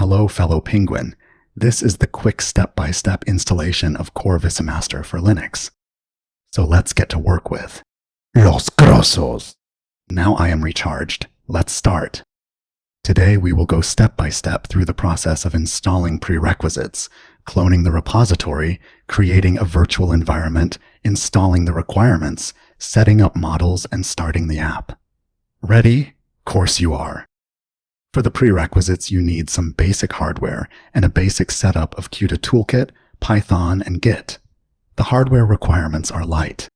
Hello, fellow penguin. This is the quick step-by-step installation of Core Visomaster for Linux. So let's get to work with Los Grosos. Now I am recharged. Let's start. Today we will go step by step through the process of installing prerequisites, cloning the repository, creating a virtual environment, installing the requirements, setting up models, and starting the app. Ready? Course you are. For the prerequisites, you need some basic hardware and a basic setup of CUDA Toolkit, Python, and Git. The hardware requirements are light.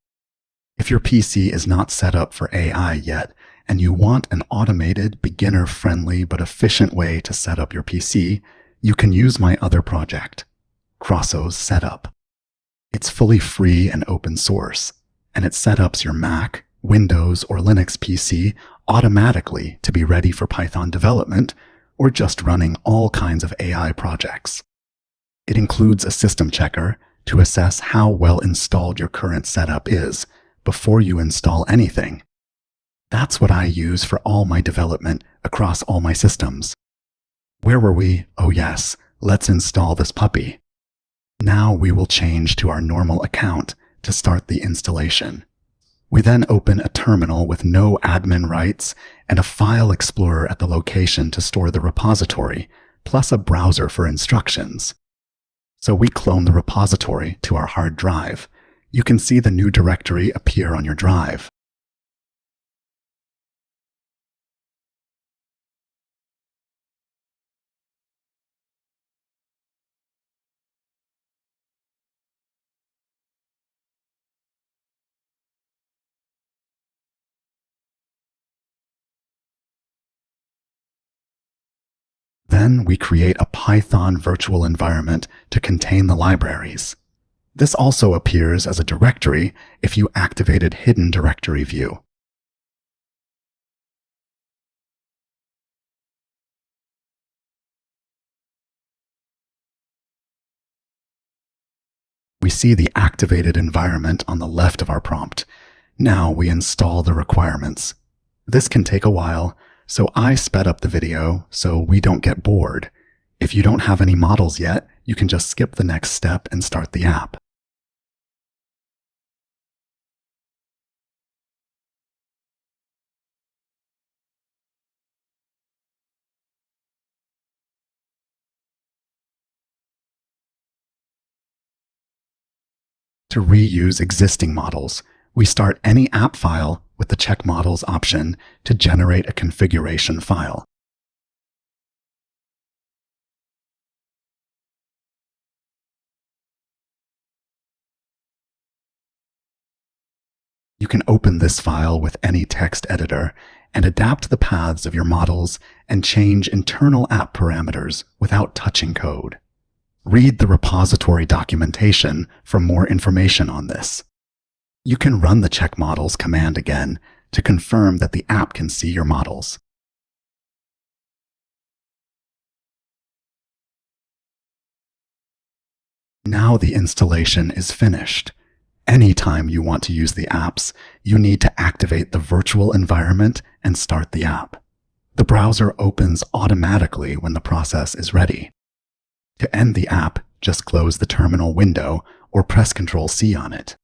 If your PC is not set up for AI yet, and you want an automated, beginner-friendly, but efficient way to set up your PC, you can use my other project, Crosso's Setup. It's fully free and open source, and it setups your Mac, Windows, or Linux PC automatically to be ready for Python development or just running all kinds of AI projects. It includes a system checker to assess how well installed your current setup is before you install anything. That's what I use for all my development across all my systems. Where were we? Oh yes, let's install this puppy. Now we will change to our normal account to start the installation. We then open a terminal with no admin rights and a file explorer at the location to store the repository, plus a browser for instructions. So we clone the repository to our hard drive. You can see the new directory appear on your drive. Then we create a Python virtual environment to contain the libraries. This also appears as a directory if you activated Hidden Directory View. We see the activated environment on the left of our prompt. Now we install the requirements. This can take a while, so I sped up the video so we don't get bored. If you don't have any models yet, you can just skip the next step and start the app. To reuse existing models, we start any app file with the Check Models option to generate a configuration file. You can open this file with any text editor and adapt the paths of your models and change internal app parameters without touching code. Read the repository documentation for more information on this. You can run the Check Models command again to confirm that the app can see your models. Now the installation is finished. Anytime you want to use the apps, you need to activate the virtual environment and start the app. The browser opens automatically when the process is ready. To end the app, just close the terminal window or press Ctrl+C on it.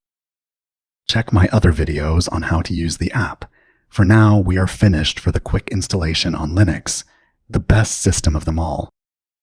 Check my other videos on how to use the app. For now, we are finished for the quick installation on Linux, the best system of them all.